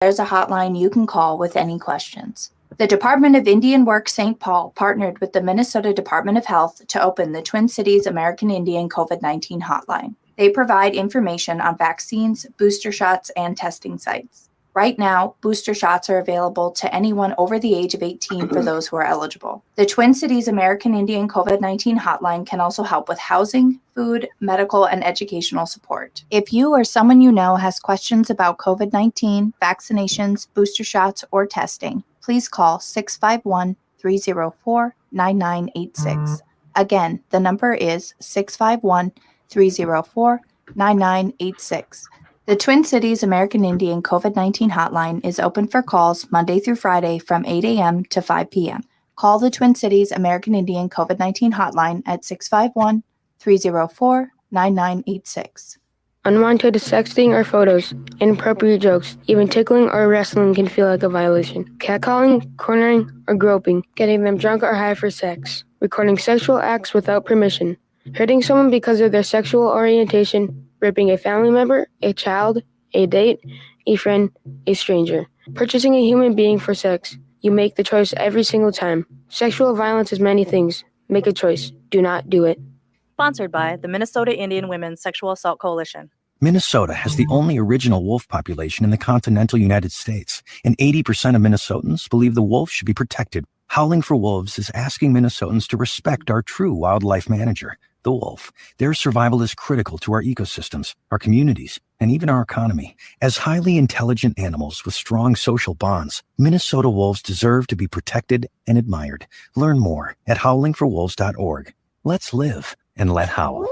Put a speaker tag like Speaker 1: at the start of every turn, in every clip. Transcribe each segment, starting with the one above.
Speaker 1: There's a hotline you can call with any questions. The Department of Indian Work St. Paul partnered with the Minnesota Department of Health to open the Twin Cities American Indian COVID-19 hotline. They provide information on vaccines, booster shots, and testing sites. Right now, booster shots are available to anyone over the age of 18 for those who are eligible. The Twin Cities American Indian COVID-19 hotline can also help with housing, food, medical, and educational support. If you or someone you know has questions about COVID-19, vaccinations, booster shots, or testing, please call 651-304-9986. Again, the number is 651-304-9986. The Twin Cities American Indian COVID-19 hotline is open for calls Monday through Friday from 8 a.m. to 5 p.m. Call the Twin Cities American Indian COVID-19 hotline at 651-304-9986.
Speaker 2: Unwanted sexting or photos, inappropriate jokes, even tickling or wrestling can feel like a violation. Catcalling, cornering, or groping, getting them drunk or high for sex, recording sexual acts without permission, hurting someone because of their sexual orientation, raping a family member, a child, a date, a friend, a stranger, purchasing a human being for sex. You make the choice every single time. Sexual violence is many things. Make a choice. Do not do it.
Speaker 3: Sponsored by the Minnesota Indian Women's Sexual Assault Coalition.
Speaker 4: Minnesota has the only original wolf population in the continental United States, and 80% of Minnesotans believe the wolf should be protected. Howling for Wolves is asking Minnesotans to respect our true wildlife manager, the wolf. Their survival is critical to our ecosystems, our communities, and even our economy. As highly intelligent animals with strong social bonds, Minnesota wolves deserve to be protected and admired. Learn more at howlingforwolves.org. Let's live and let howl.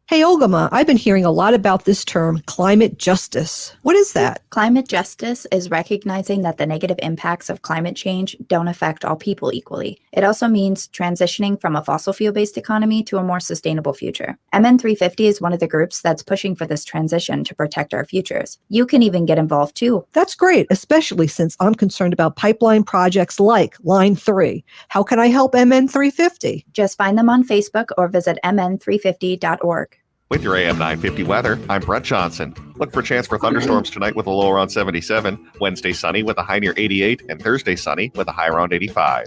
Speaker 5: Hey, Olgama, I've been hearing a lot about this term, climate justice. What is that?
Speaker 1: Climate justice is recognizing that the negative impacts of climate change don't affect all people equally. It also means transitioning from a fossil fuel-based economy to a more sustainable future. MN350 is one of the groups that's pushing for this transition to protect our futures. You can even get involved too.
Speaker 5: That's great, especially since I'm concerned about pipeline projects like Line 3. How can I help MN350?
Speaker 1: Just find them on Facebook or visit mn350.org.
Speaker 6: With your AM 950 weather, I'm Brett Johnson. Look for a chance for thunderstorms tonight with a low around 77, Wednesday sunny with a high near 88, and Thursday sunny with a high around 85.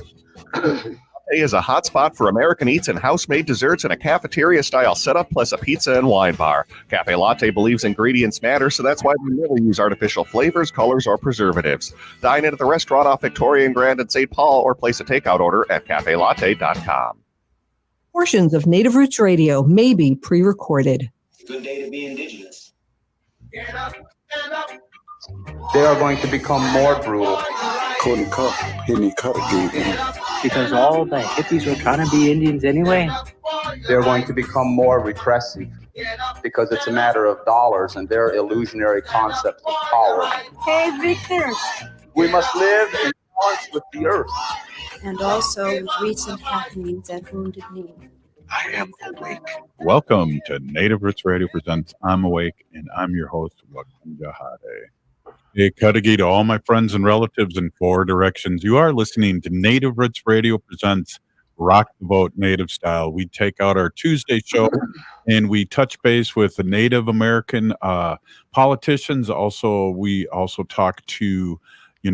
Speaker 6: Today is a hot spot for American eats and house-made desserts in a cafeteria-style setup plus a pizza and wine bar. Cafe Latte believes ingredients matter, so that's why we never use artificial flavors, colors, or preservatives. Dine in at the restaurant off Victoria and Grand in St. Paul or place a takeout order at cafelatte.com.
Speaker 5: Portions of Native Roots Radio may be pre-recorded.
Speaker 7: Good day to be indigenous.
Speaker 8: Get up, stand up.
Speaker 9: They are going to become more brutal.
Speaker 10: Because all the hippies were trying to be Indians anyway.
Speaker 9: They're going to become more repressive because it's a matter of dollars and their illusionary concept of power.
Speaker 11: Hey, Victor.
Speaker 9: We must live in balance with the earth.
Speaker 11: And also with recent happenings at Wounded Knee.
Speaker 9: I am awake.
Speaker 12: Welcome to Native Roots Radio presents I'm Awake, and I'm your host, Wakanja Hade. Hey, Kadagi to all my friends and relatives in 4 directions. You are listening to Native Roots Radio presents Rock the Vote Native Style. We take out our Tuesday show and we touch base with the Native American politicians. Also, we also talk to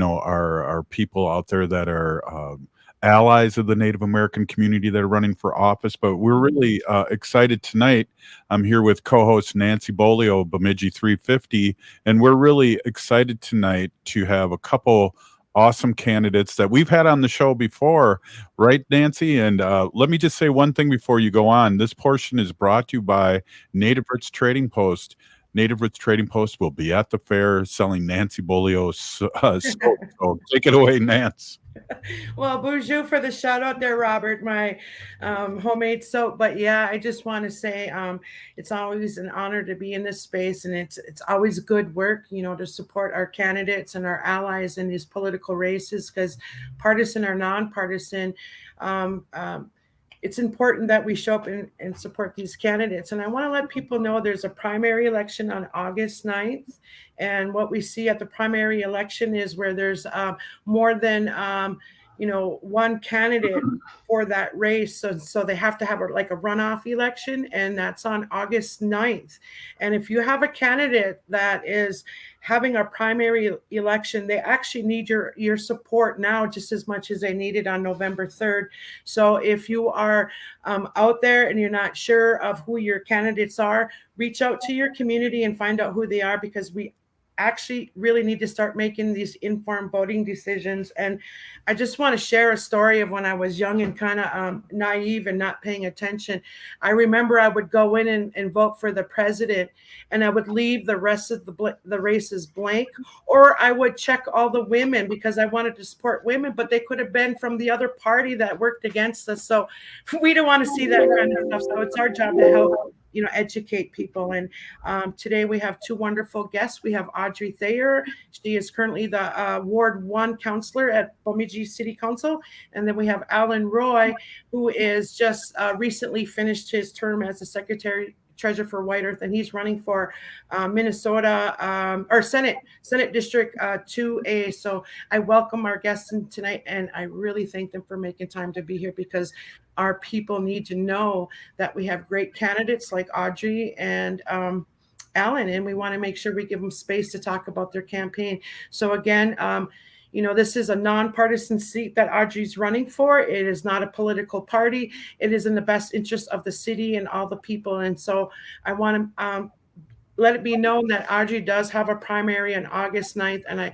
Speaker 12: our people out there that are allies of the Native American community that are running for office. But we're really excited tonight. I'm here with co-host Nancy Beaulieu of Bemidji 350, and we're really excited tonight to have a couple awesome candidates that we've had on the show before, right, Nancy? And let me just say one thing before you go on. This portion is brought to you by Native Roots Trading Post. Native Roots Trading Post will be at the fair selling Nancy Beaulieu's soap. So take it away, Nance.
Speaker 13: Well, bonjour for the shout out there, Robert, my homemade soap. But yeah, I just want to say it's always an honor to be in this space, and it's always good work, to support our candidates and our allies in these political races, because partisan or nonpartisan, it's important that we show up and support these candidates. And I want to let people know there's a primary election on August 9th. And what we see at the primary election is where there's more than, one candidate for that race. So they have to have like a runoff election, and that's on August 9th. And if you have a candidate that is having a primary election, they actually need your support now just as much as they needed on November 3rd. So if you are out there and you're not sure of who your candidates are, reach out to your community and find out who they are, because we actually really need to start making these informed voting decisions. And I just want to share a story of when I was young and kind of naive and not paying attention. I remember I would go in and vote for the president, and I would leave the rest of the races blank, or I would check all the women because I wanted to support women, but they could have been from the other party that worked against us. So we don't want to see that kind of stuff. So it's our job to help educate people. And today we have two wonderful guests. We have Audrey Thayer. She is currently the Ward 1 counselor at Bemidji City Council. And then we have Alan Roy, who is just recently finished his term as the Secretary Treasurer for White Earth, and he's running for Minnesota or Senate District 2A. So I welcome our guests tonight, and I really thank them for making time to be here, because our people need to know that we have great candidates like Audrey and Alan, and we want to make sure we give them space to talk about their campaign. So again, this is a nonpartisan seat that Audrey's running for. It is not a political party. It is in the best interest of the city and all the people. And so I want to let it be known that Audrey does have a primary on August 9th. And I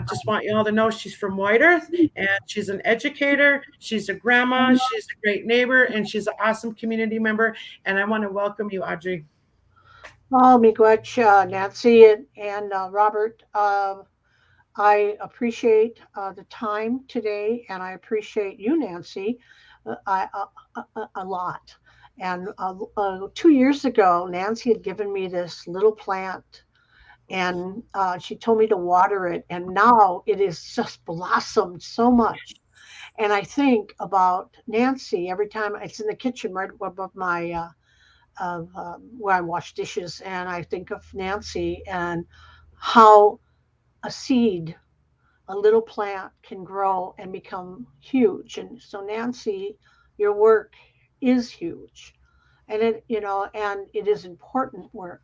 Speaker 13: just want you all to know she's from White Earth, and she's an educator. She's a grandma. She's a great neighbor, and she's an awesome community member. And I want to welcome you, Audrey.
Speaker 14: Oh, miigwech, Nancy and Robert. I appreciate the time today, and I appreciate you, Nancy, a lot. And 2 years ago, Nancy had given me this little plant, and she told me to water it, and now it is just blossomed so much. And I think about Nancy every time. It's in the kitchen right above my where I wash dishes, and I think of Nancy and how a seed, a little plant, can grow and become huge. And so, Nancy, your work is huge, and it is important work.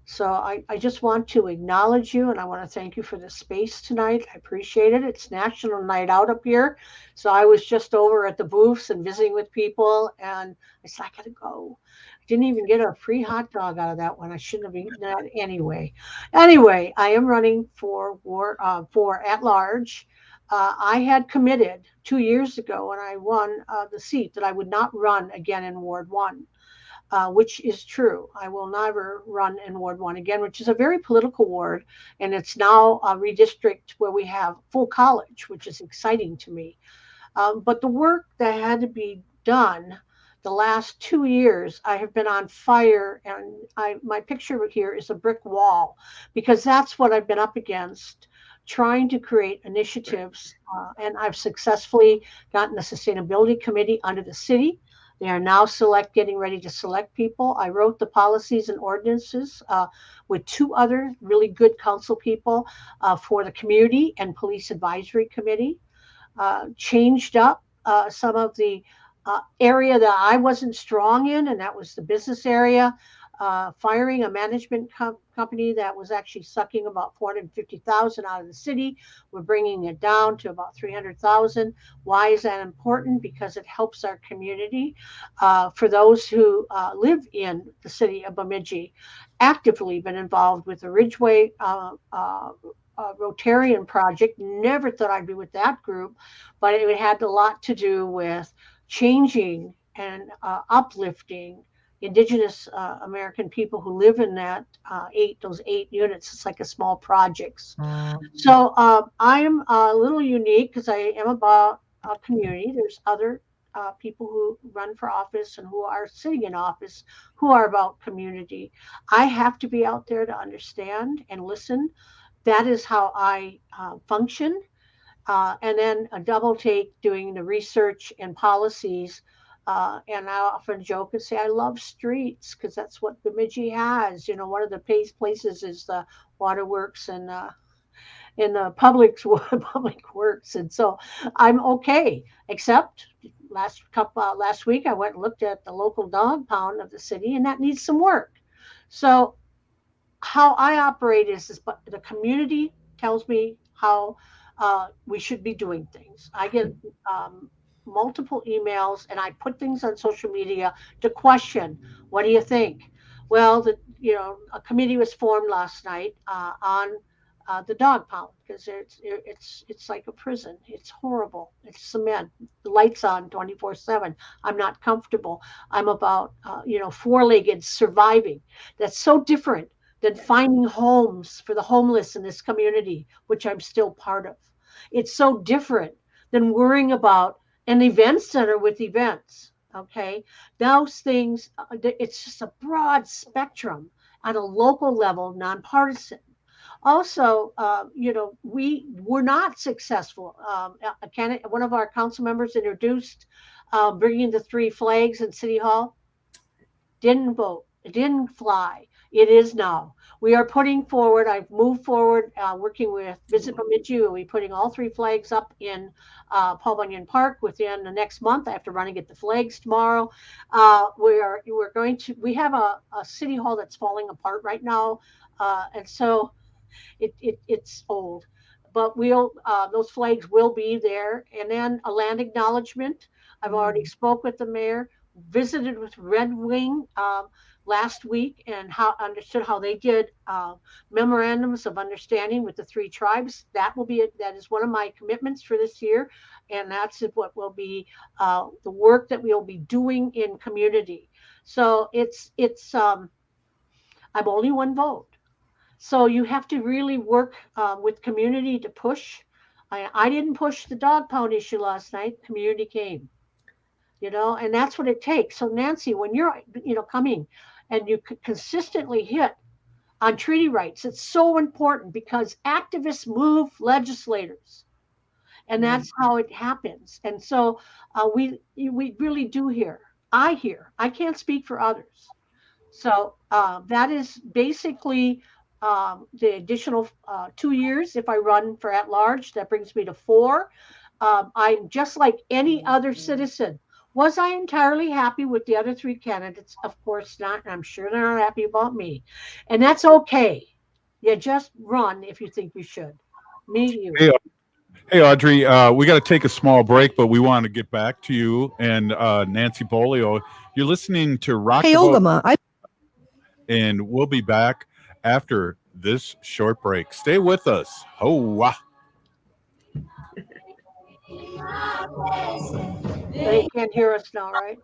Speaker 14: So I just want to acknowledge you, and I want to thank you for the space tonight. I appreciate it. It's National Night Out up here. So I was just over at the booths and visiting with people, and I said, I got to go. I didn't even get a free hot dog out of that one. I shouldn't have eaten that anyway. Anyway, I am running for at large. I had committed 2 years ago when I won the seat that I would not run again in Ward 1. Which is true. I will never run in Ward 1 again, which is a very political ward. And it's now a redistrict where we have full college, which is exciting to me. But the work that had to be done the last 2 years, I have been on fire. And my picture here is a brick wall, because that's what I've been up against, trying to create initiatives. And I've successfully gotten the Sustainability Committee under the city. They are now getting ready to select people. I wrote the policies and ordinances with 2 other really good council people for the community and police advisory committee. Changed up some of the area that I wasn't strong in, and that was the business area. Firing a management company that was actually sucking about $450,000 out of the city. We're bringing it down to about $300,000. Why is that important? Because it helps our community. For those who live in the city of Bemidji, actively been involved with the Ridgeway Rotarian project. Never thought I'd be with that group, but it had a lot to do with changing and uplifting Indigenous American people who live in those 8 units. It's like a small projects. So I am a little unique because I am about community. There's other people who run for office and who are sitting in office who are about community. I have to be out there to understand and listen. That is how I function. And then a double take doing the research and policies. And I often joke and say I love streets because that's what Bemidji has. One of the places is the waterworks and in the public works, and so I'm okay. Except last week, I went and looked at the local dog pound of the city, and that needs some work. So how I operate is the community tells me how we should be doing things. I get multiple emails, and I put things on social media to question. What do you think? Well, a committee was formed last night on the dog pound, because it's like a prison. It's horrible. It's cement. The lights on 24/7. I'm not comfortable. I'm about four-legged surviving. That's so different than finding homes for the homeless in this community, which I'm still part of. It's so different than worrying about an event center with events. Okay, those things. It's just a broad spectrum at a local level, nonpartisan. Also, we were not successful. One of our council members introduced bringing the 3 flags in City Hall. Didn't vote. It didn't fly. It is now. We are putting forward, I've moved forward, working with Visit Bemidji. We'll be putting all 3 flags up in Paul Bunyan Park within the next month. I have to run and get the flags tomorrow. We have a City Hall that's falling apart right now. And so it's old, but those flags will be there. And then a land acknowledgement. I've already spoke with the mayor, visited with Red Wing last week, and understood how they did memorandums of understanding with the 3 tribes. That is one of my commitments for this year, and that's what will be the work that we'll be doing in community. So I'm only 1 vote. So you have to really work with community to push. I didn't push the dog pound issue last night. Community came, and that's what it takes. So Nancy, when you're, coming and you consistently hit on treaty rights, it's so important, because activists move legislators, and that's how it happens. And so we really do hear. I can't speak for others. So that is basically the additional 2 years. If I run for at large, that brings me to 4. I'm just like any other citizen. Was I entirely happy with the other 3 candidates? Of course not. And I'm sure they're not happy about me. And that's okay. You just run if you think you should. Me, you.
Speaker 12: Hey, Audrey, we got to take a small break, but we want to get back to you and Nancy Beaulieu. You're listening to Rock.
Speaker 5: Hey, Olga,
Speaker 12: and we'll be back after this short break. Stay with us. Ho-wah.
Speaker 14: They can't hear us now, right?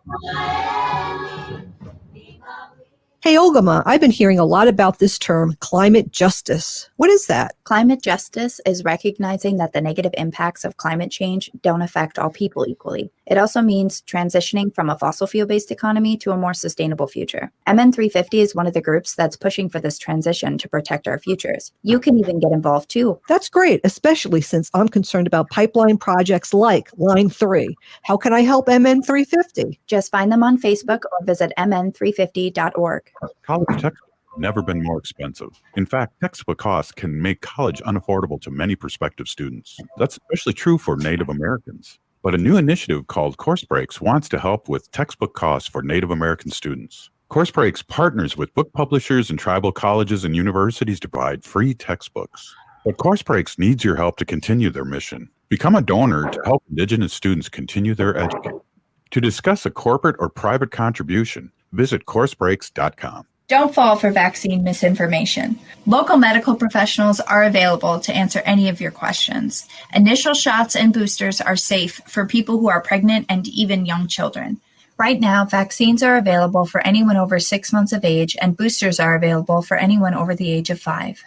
Speaker 5: Hey, Olga, I've been hearing a lot about this term, climate justice. What is that?
Speaker 1: Climate justice is recognizing that the negative impacts of climate change don't affect all people equally. It also means transitioning from a fossil fuel-based economy to a more sustainable future. MN350 is one of the groups that's pushing for this transition to protect our futures. You can even get involved too.
Speaker 5: That's great, especially since I'm concerned about pipeline projects like Line 3. How can I help MN350?
Speaker 1: Just find them on Facebook or visit mn350.org.
Speaker 12: College textbooks have never been more expensive. In fact, textbook costs can make college unaffordable to many prospective students. That's especially true for Native Americans. But a new initiative called Course Breaks wants to help with textbook costs for Native American students. Course Breaks partners with book publishers and tribal colleges and universities to provide free textbooks. But Course Breaks needs your help to continue their mission. Become a donor to help Indigenous students continue their education. To discuss a corporate or private contribution, visit coursebreaks.com.
Speaker 1: Don't fall for vaccine misinformation. Local medical professionals are available to answer any of your questions. Initial shots and boosters are safe for people who are pregnant and even young children. Right now, vaccines are available for anyone over 6 months of age, and boosters are available for anyone over the age of 5.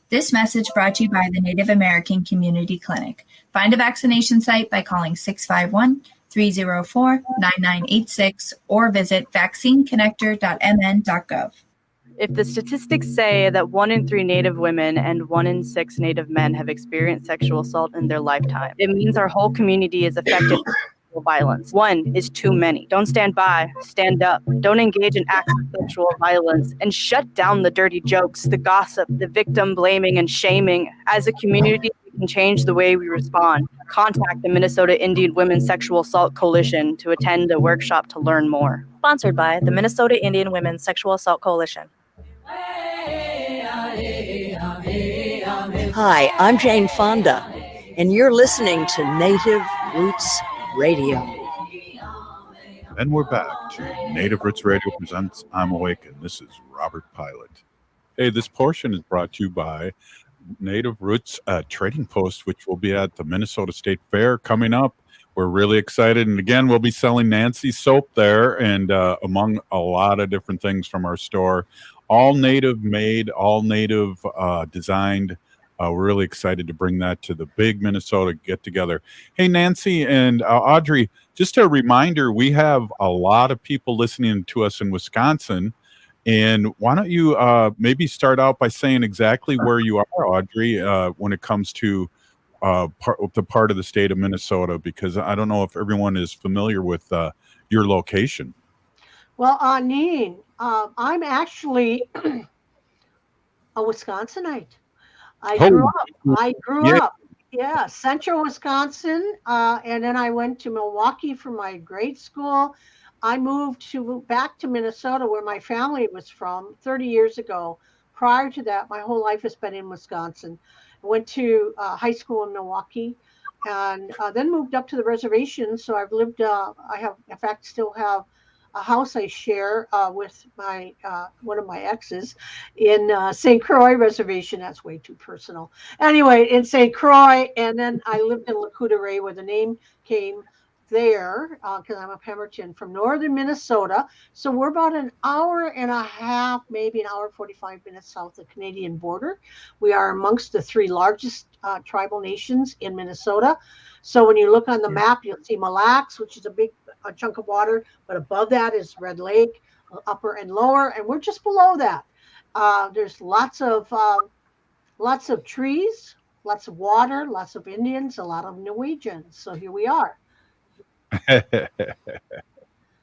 Speaker 1: This message brought to you by the Native American Community Clinic. Find a vaccination site by calling 651-304-9986 or visit vaccineconnector.mn.gov.
Speaker 3: If the statistics say that 1 in 3 Native women and 1 in 6 Native men have experienced sexual assault in their lifetime, it means our whole community is affected by sexual violence. One is too many. Don't stand by, stand up. Don't engage in acts of sexual violence, and shut down the dirty jokes, the gossip, the victim blaming and shaming. As a community, we can change the way we respond. Contact the Minnesota Indian Women's Sexual Assault Coalition to attend a workshop to learn more.
Speaker 15: Sponsored by the Minnesota Indian Women's Sexual Assault Coalition.
Speaker 16: Hi, I'm Jane Fonda, and you're listening to Native Roots Radio.
Speaker 12: And we're back to Native Roots Radio presents I'm Awake, and this is Robert Pilot. Hey, this portion is brought to you by Native Roots Trading Post, which will be at the Minnesota State Fair coming up. We're really excited. And again, we'll be selling Nancy soap there, and among a lot of different things from our store. All native made, all native designed. We're really excited to bring that to the big Minnesota get together. Hey, Nancy and Audrey, just a reminder, we have a lot of people listening to us in Wisconsin. And why don't you maybe start out by saying exactly where you are, Audrey, when it comes to the part of the state of Minnesota, because I don't know if everyone is familiar with your location.
Speaker 14: Well, Neen, I'm actually a Wisconsinite. I grew up, central Wisconsin, and then I went to Milwaukee for my grade school. I moved back to Minnesota, where my family was from, 30 years ago. Prior to that, my whole life has been in Wisconsin. I went to high school in Milwaukee, and then moved up to the reservation. So I've lived. Still have a house I share with my one of my exes in St. Croix Reservation. That's way too personal. Anyway, in St. Croix, and then I lived in Lac-Courte, where the name came there because I'm a Pemberton from northern Minnesota. So we're about an hour and a half, maybe an hour 45 minutes south of the Canadian border. We are amongst the three largest tribal nations in Minnesota. So when you look on the map, you'll see Mille Lacs, which is a big chunk of water, but above that is Red Lake, upper and lower, and we're just below that. There's lots of trees, lots of water, lots of Indians, a lot of Norwegians. So here we are.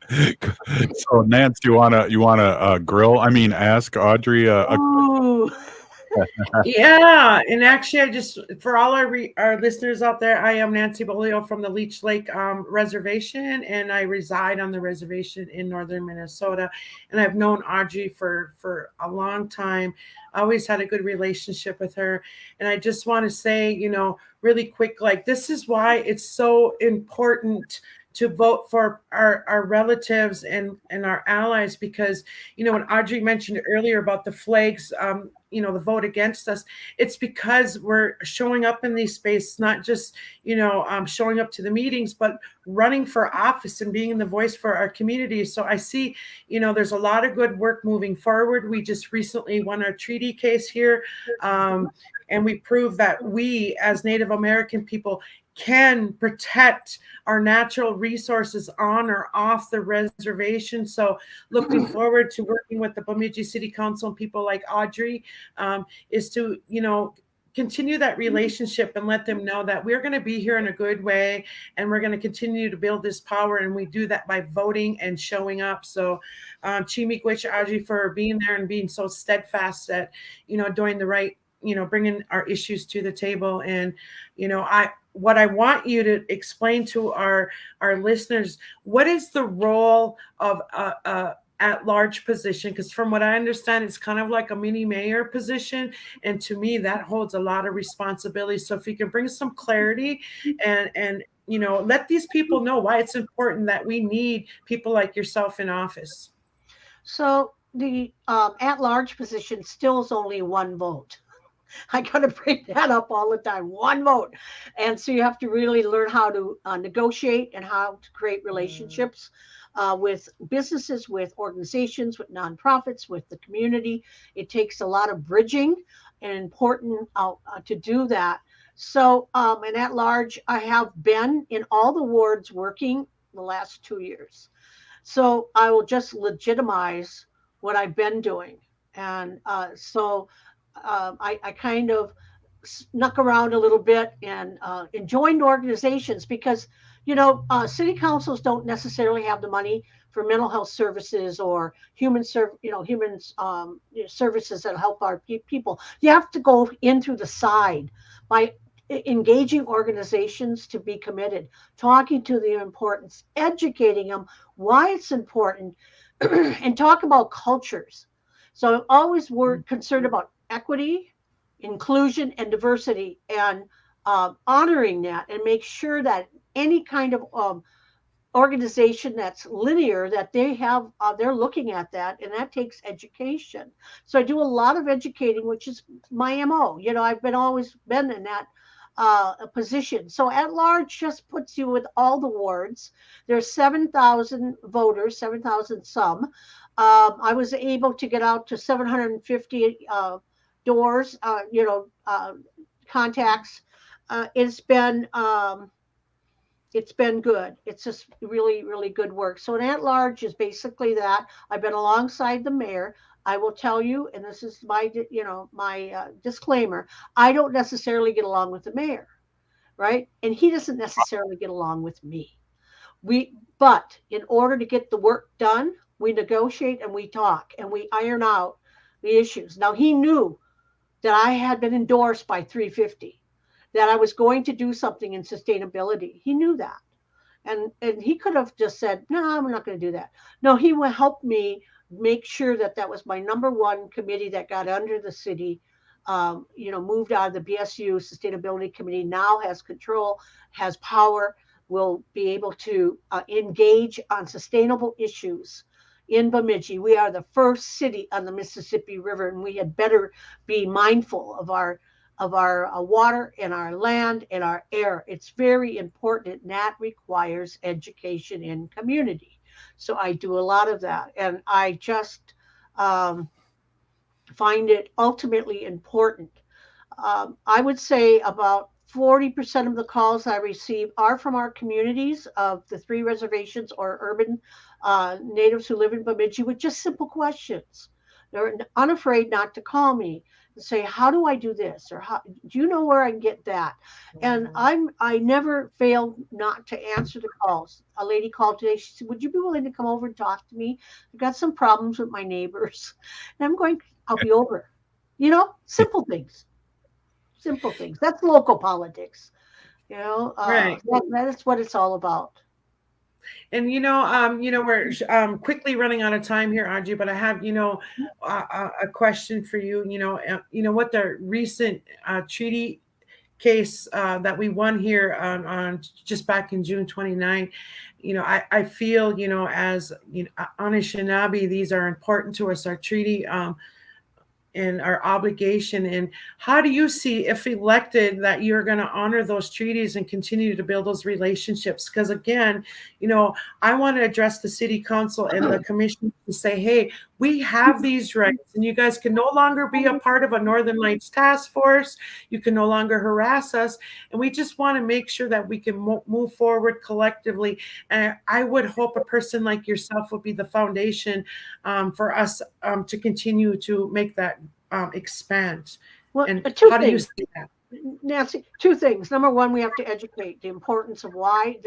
Speaker 12: So, Nance, you wanna grill? I mean, ask Audrey
Speaker 13: Yeah, and actually, I just for all our listeners out there, I am Nancy Beaulieu from the Leech Lake Reservation, and I reside on the reservation in northern Minnesota. And I've known Audrey for a long time. I always had a good relationship with her, and I just want to say, really quick, like this is why it's so important to vote for our relatives and our allies, because when Audrey mentioned earlier about the flags, the vote against us, it's because we're showing up in these spaces, not just showing up to the meetings, but running for office and being the voice for our community. So I see there's a lot of good work moving forward. We just recently won our treaty case here, and we proved that we as Native American people can protect our natural resources on or off the reservation. So looking forward to working with the Bemidji City Council and people like Audrey is to, continue that relationship and let them know that we're going to be here in a good way, and we're going to continue to build this power. And we do that by voting and showing up. So Chimikwish, Audrey, for being there and being so steadfast at, doing the right, bringing our issues to the table. And, what I want you to explain to our listeners, what is the role of at-large position? Because from what I understand, it's kind of like a mini mayor position. And to me, that holds a lot of responsibility. So if you can bring some clarity and let these people know why it's important that we need people like yourself in office.
Speaker 14: So the at-large position still is only one vote. I got to bring that up all the time. One vote. And so you have to really learn how to negotiate and how to create relationships with businesses, with organizations, with nonprofits, with the community. It takes a lot of bridging and important to do that. So, and at large, I have been in all the wards working the last 2 years. So I will just legitimize what I've been doing. And I kind of snuck around a little bit and joined organizations because, city councils don't necessarily have the money for mental health services or human services that help our people. You have to go in through the side by engaging organizations to be committed, talking to the importance, educating them why it's important, and talk about cultures. So always we're concerned about equity, inclusion, and diversity, and honoring that, and make sure that any kind of organization that's linear, that they have, they're looking at that, and that takes education. So I do a lot of educating, which is my MO. I've always been in that position. So at large just puts you with all the wards. There's 7,000 voters, 7,000 some. I was able to get out to 750 doors, contacts. It's been good. It's just really, really good work. So an at-large is basically that. I've been alongside the mayor. I will tell you, and this is my disclaimer, I don't necessarily get along with the mayor, right? And he doesn't necessarily get along with me. But in order to get the work done, we negotiate and we talk and we iron out the issues. Now, he knew that I had been endorsed by 350. That I was going to do something in sustainability. He knew that. And he could have just said, no, I'm not going to do that. No, he will help me make sure that was my number one committee that got under the city, moved out of the BSU Sustainability Committee, now has control, has power, will be able to engage on sustainable issues in Bemidji. We are the first city on the Mississippi River, and we had better be mindful of our water and our land and our air. It's very important, and that requires education in community. So I do a lot of that, and I just find it ultimately important. I would say about 40% of the calls I receive are from our communities of the 3 reservations or urban natives who live in Bemidji with just simple questions. They're unafraid not to call me and say, how do I do this? Or do you know where I can get that? And I never fail not to answer the calls. A lady called today. She said, would you be willing to come over and talk to me? I've got some problems with my neighbors. And I'm going, I'll be over. Simple things. Simple things. That's local politics.
Speaker 13: Right.
Speaker 14: That's what it's all about.
Speaker 13: And we're quickly running out of time here, Audrey. But I have a question for you. What the recent treaty case that we won here on just back in June 29. I feel as Anishinaabe, these are important to us. Our treaty. And our obligation. And how do you see, if elected, that you're going to honor those treaties and continue to build those relationships? Because again, I want to address the city council and the commission to say, hey, we have these rights, and you guys can no longer be a part of a Northern Lights task force. You can no longer harass us. And we just want to make sure that we can move forward collectively. And I would hope a person like yourself would be the foundation for us to continue to make that expand.
Speaker 14: Well,
Speaker 13: and
Speaker 14: how
Speaker 13: do you see that?
Speaker 14: Nancy, 2 things. Number one, we have to educate the importance of why,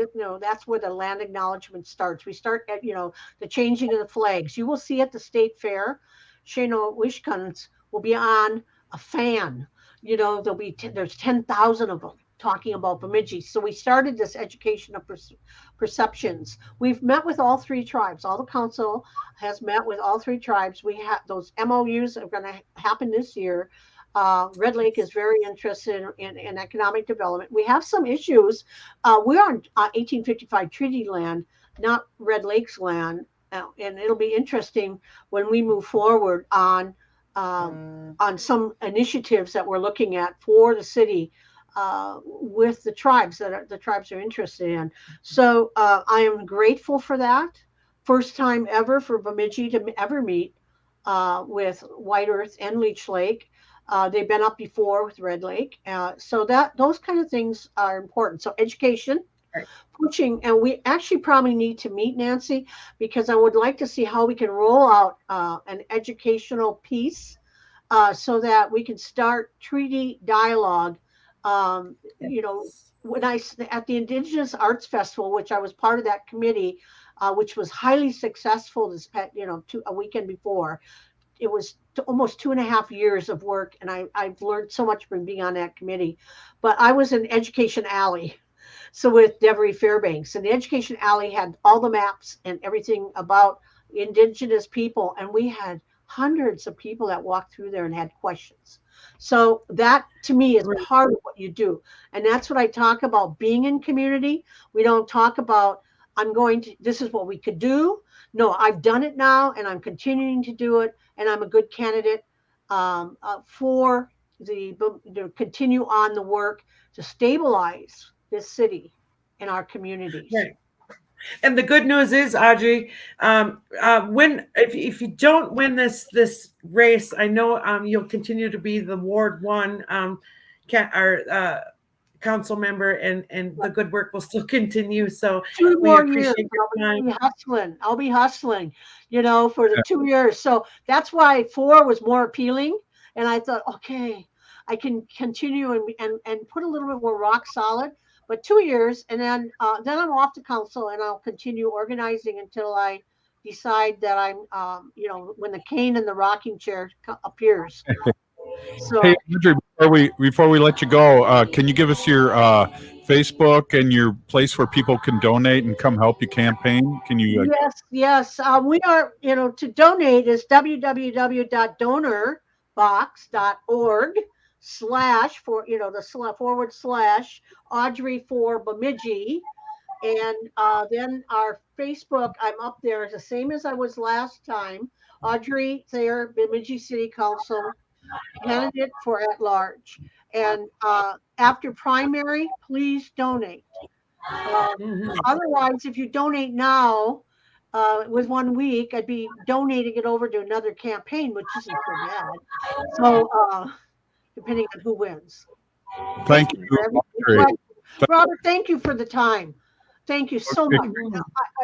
Speaker 14: that's where the land acknowledgement starts. We start at, the changing of the flags. You will see at the state fair, Shano Wishkans will be on a fan. There's 10,000 of them talking about Bemidji. So we started this education of perceptions. We've met with all 3 tribes. All the council has met with all 3 tribes. We have those MOUs are going to happen this year. Red Lake is very interested in economic development. We have some issues. We're on 1855 treaty land, not Red Lake's land, and it'll be interesting when we move forward on some initiatives that we're looking at for the city with the tribes the tribes are interested in. So I am grateful for that. First time ever for Bemidji to ever meet with White Earth and Leech Lake. They've been up before with Red Lake. So those kind of things are important. So education, pushing, and we actually probably need to meet, Nancy, because I would like to see how we can roll out an educational piece so that we can start treaty dialogue. You know, when at the Indigenous Arts Festival, which I was part of that committee, which was highly successful this a weekend before. It was almost 2.5 years of work, and I've learned so much from being on that committee. But I was in Education Alley, so with Devery Fairbanks, and the Education Alley had all the maps and everything about Indigenous people, and we had hundreds of people that walked through there and had questions. So that to me is part of what you do, and that's what I talk about, being in community. We don't talk about this is what we could do. No, I've done it now, and I'm continuing to do it, and I'm a good candidate for to continue on the work to stabilize this city and our communities.
Speaker 13: Right. And the good news is, Audrey, if you don't win this race, I know you'll continue to be the Ward 1 council member, and the good work will still continue. So
Speaker 14: 2
Speaker 13: we
Speaker 14: more
Speaker 13: appreciate
Speaker 14: years.
Speaker 13: your time.
Speaker 14: I'll be hustling, for the 2 years. So that's why 4 was more appealing. And I thought, okay, I can continue and put a little bit more rock solid. But 2 years, and then I'm off to council, and I'll continue organizing until I decide that I'm, when the cane and the rocking chair appears. So,
Speaker 12: hey, Audrey, before we let you go, can you give us your Facebook and your place where people can donate and come help you campaign? Can you?
Speaker 14: Yes. We are, to donate is www.donorbox.org// Audrey for Bemidji. And then our Facebook, I'm up there, is the same as I was last time. Audrey Thayer, Bemidji City Council, candidate for at large. And after primary, please donate. Otherwise, if you donate now, with 1 week, I'd be donating it over to another campaign, which isn't so bad. So, depending on who wins.
Speaker 12: Thank you.
Speaker 14: Robert, thank you for the time. Thank you so much. I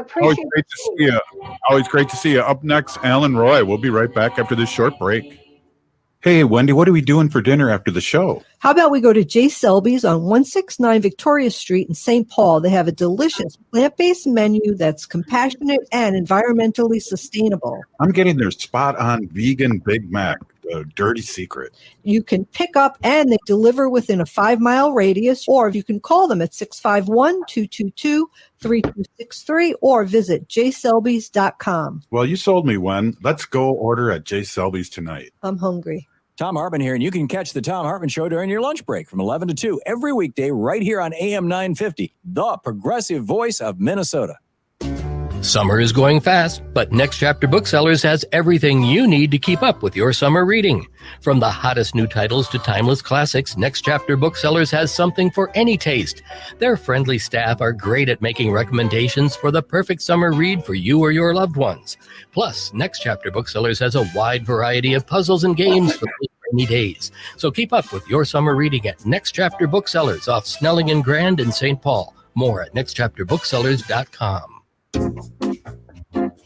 Speaker 14: appreciate it.
Speaker 12: Great to see you. Always great to see you. Up next, Alan Roy. We'll be right back after this short break. Hey, Wendy, what are we doing for dinner after the show?
Speaker 5: How about we go to J. Selby's on 169 Victoria Street in St. Paul? They have a delicious plant-based menu that's compassionate and environmentally sustainable.
Speaker 12: I'm getting their spot-on vegan Big Mac, the dirty secret.
Speaker 5: You can pick up and they deliver within a 5-mile radius, or you can call them at 651-222-3263 or visit jselbys.com.
Speaker 12: Well, you sold me, Wen. Let's go order at J. Selby's tonight.
Speaker 5: I'm hungry.
Speaker 17: Tom Hartman here, and you can catch the Tom Hartman Show during your lunch break from 11 to 2 every weekday right here on AM 950, the progressive voice of Minnesota.
Speaker 18: Summer is going fast, but Next Chapter Booksellers has everything you need to keep up with your summer reading. From the hottest new titles to timeless classics, Next Chapter Booksellers has something for any taste. Their friendly staff are great at making recommendations for the perfect summer read for you or your loved ones. Plus, Next Chapter Booksellers has a wide variety of puzzles and games for rainy days. So keep up with your summer reading at Next Chapter Booksellers off Snelling and Grand in St. Paul. More at nextchapterbooksellers.com.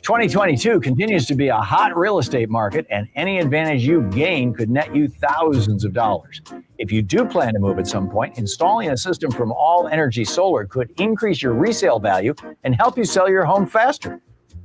Speaker 17: 2022 continues to be a hot real estate market, and any advantage you gain could net you thousands of dollars. If you do plan to move at some point, installing a system from All Energy Solar could increase your resale value and help you sell your home faster.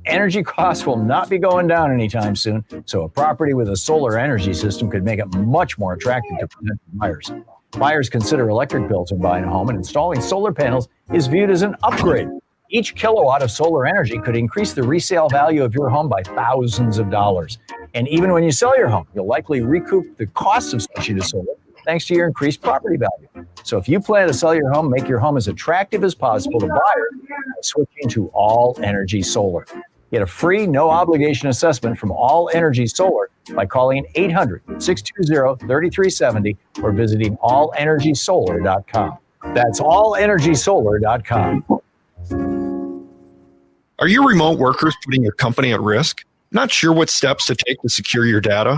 Speaker 17: Energy costs will not be going down anytime soon, so a property with a solar energy system could make it much more attractive to potential buyers. Buyers consider electric bills when buying a home, and installing solar panels is viewed as an upgrade. Each kilowatt of solar energy could increase the resale value of your home by thousands of dollars. And even when you sell your home, you'll likely recoup the costs associated with solar thanks to your increased property value. So if you plan to sell your home, make your home as attractive as possible to buyers by switching to All Energy Solar. Get a free, no-obligation assessment from All Energy Solar by calling 800-620-3370 or visiting allenergysolar.com. That's allenergysolar.com.
Speaker 19: Are your remote workers putting your company at risk? Not sure what steps to take to secure your data?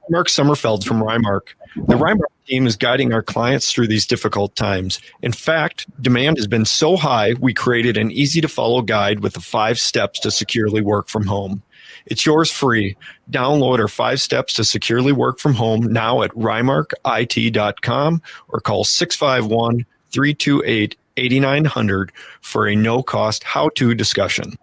Speaker 19: Mark Sommerfeld from Rymark. The Rymark team is guiding our clients through these difficult times. In fact, demand has been so high, we created an easy-to-follow guide with the 5 steps to securely work from home. It's yours free. Download our 5 steps to securely work from home now at rymarkit.com or call 651-328-8900 for a no-cost how-to discussion.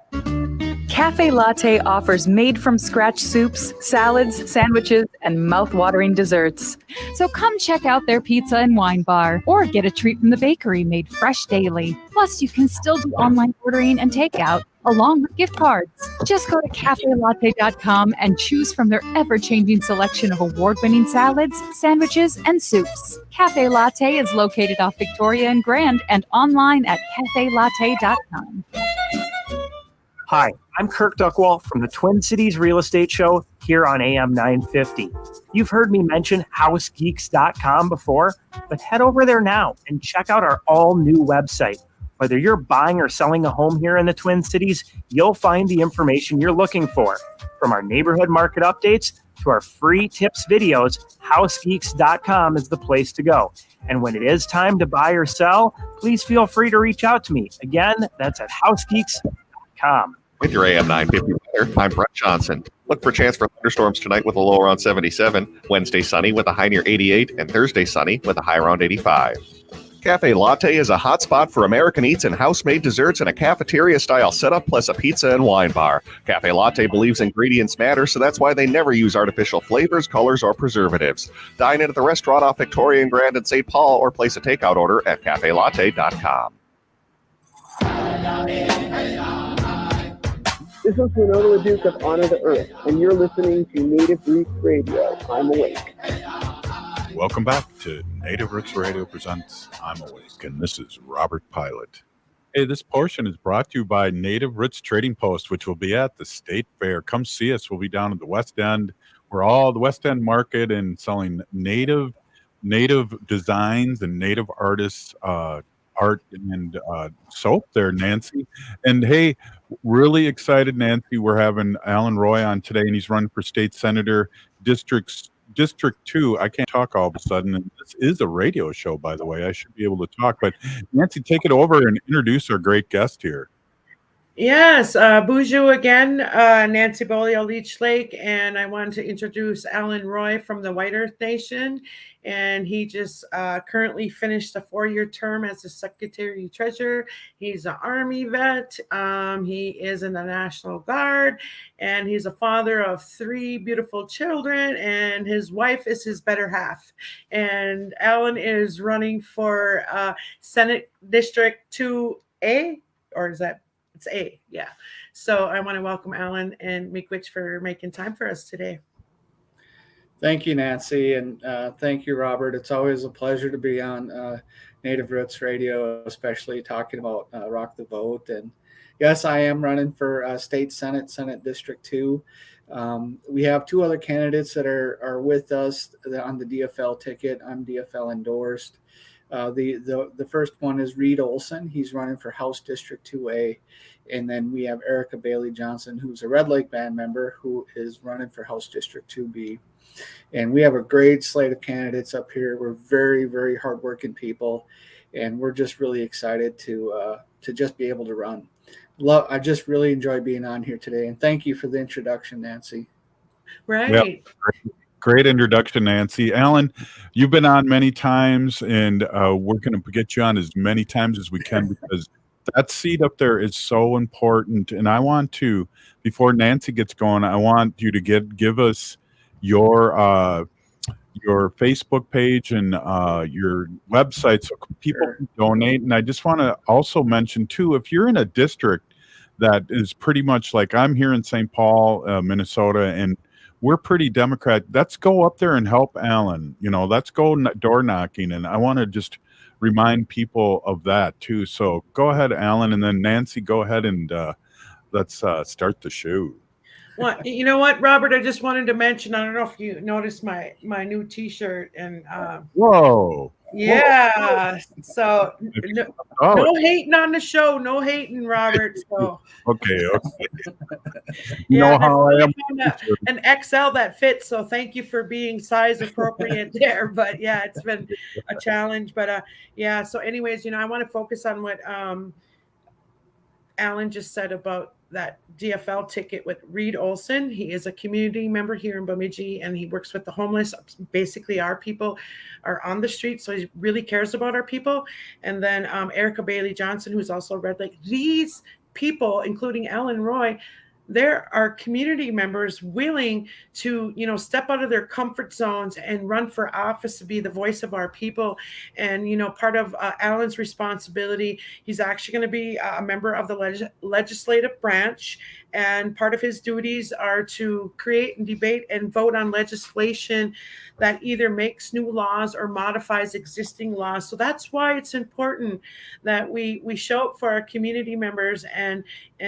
Speaker 20: Cafe Latte offers made-from-scratch soups, salads, sandwiches, and mouth-watering desserts.
Speaker 21: So come check out their pizza and wine bar, or get a treat from the bakery made fresh daily. Plus, you can still do online ordering and takeout, along with gift cards. Just go to cafelatte.com and choose from their ever-changing selection of award-winning salads, sandwiches, and soups. Cafe Latte is located off Victoria and Grand and online at cafelatte.com.
Speaker 22: Hi, I'm Kirk Duckwall from the Twin Cities Real Estate Show here on AM 950. You've heard me mention housegeeks.com before, but head over there now and check out our all-new website. Whether you're buying or selling a home here in the Twin Cities, you'll find the information you're looking for. From our neighborhood market updates to our free tips videos, housegeeks.com is the place to go. And when it is time to buy or sell, please feel free to reach out to me. Again, that's at housegeeks.com.
Speaker 6: With your AM 950 weather, I'm Brett Johnson. Look for a chance for thunderstorms tonight with a low around 77. Wednesday sunny with a high near 88. And Thursday sunny with a high around 85. Cafe Latte is a hot spot for American eats and house-made desserts in a cafeteria-style setup plus a pizza and wine bar. Cafe Latte believes ingredients matter, so that's why they never use artificial flavors, colors, or preservatives. Dine in at the restaurant off Victoria and Grand in St. Paul or place a takeout order at cafelatte.com.
Speaker 23: This is Winona LaDuke of Honor the Earth, and you're listening to Native Roots Radio. I'm Awake.
Speaker 12: Welcome back to Native Roots Radio presents I'm Awake, and this is Robert Pilot. Hey, this portion is brought to you by Native Roots Trading Post, which will be at the State Fair. Come see us. We'll be down at the West End. We're all the West End market and selling native designs and native artists, art and soap there, Nancy. And hey, really excited, Nancy. We're having Alan Roy on today, and he's running for state senator, District 2. I can't talk all of a sudden. And this is a radio show, by the way. I should be able to talk. But Nancy, take it over and introduce our great guest here.
Speaker 13: Yes, Beaulieu again, Nancy Beaulieu, Leech Lake, and I wanted to introduce Alan Roy from the White Earth Nation, and he just currently finished a 4-year term as the Secretary Treasurer. He's an Army vet. He is in the National Guard, and he's a father of 3 beautiful children, and his wife is his better half. And Alan is running for Senate District 2A, or is that? It's A, yeah. So I want to welcome Alan and Miigwech for making time for us today.
Speaker 24: Thank you, Nancy, and thank you, Robert. It's always a pleasure to be on Native Roots Radio, especially talking about Rock the Vote. And yes, I am running for State Senate, Senate District 2. We have 2 other candidates that are with us on the DFL ticket. I'm DFL endorsed. The first one is Reed Olson. He's running for House District 2A. And then we have Erica Bailey Johnson, who's a Red Lake Band member, who is running for House District 2B. And we have a great slate of candidates up here. We're very, very hardworking people, and we're just really excited to just be able to run. I just really enjoy being on here today, and thank you for the introduction, Nancy.
Speaker 13: Right.
Speaker 12: Yep. Great introduction, Nancy. Alan, you've been on many times, and we're going to get you on as many times as we can because that seat up there is so important. And I want to, before Nancy gets going, I want you to give us your Facebook page and your website so people can donate. And I just want to also mention, too, if you're in a district that is pretty much like I'm here in St. Paul, Minnesota, and we're pretty Democrat. Let's go up there and help Alan. Let's go door knocking. And I want to just remind people of that too. So go ahead, Alan, and then Nancy, go ahead and let's start the show.
Speaker 13: Well, you know what, Robert? I just wanted to mention. I don't know if you noticed my new T-shirt and.
Speaker 12: Whoa.
Speaker 13: Yeah. So no hating on the show. No hating, Robert. So.
Speaker 12: Okay.
Speaker 13: You
Speaker 12: know how I am.
Speaker 13: An XL that fits. So thank you for being size appropriate there. But yeah, it's been a challenge. But yeah. So anyways, I want to focus on what Alan just said about that DFL ticket with Reed Olson. He is a community member here in Bemidji, and he works with the homeless. Basically, our people are on the street, so he really cares about our people. And then Erica Bailey Johnson, who's also Red Lake. These people, including Alan Roy, there are community members willing to, step out of their comfort zones and run for office to be the voice of our people. And, part of Alan's responsibility, he's actually going to be a member of the legislative branch. And part of his duties are to create and debate and vote on legislation that either makes new laws or modifies existing laws. So that's why it's important that we show up for our community members and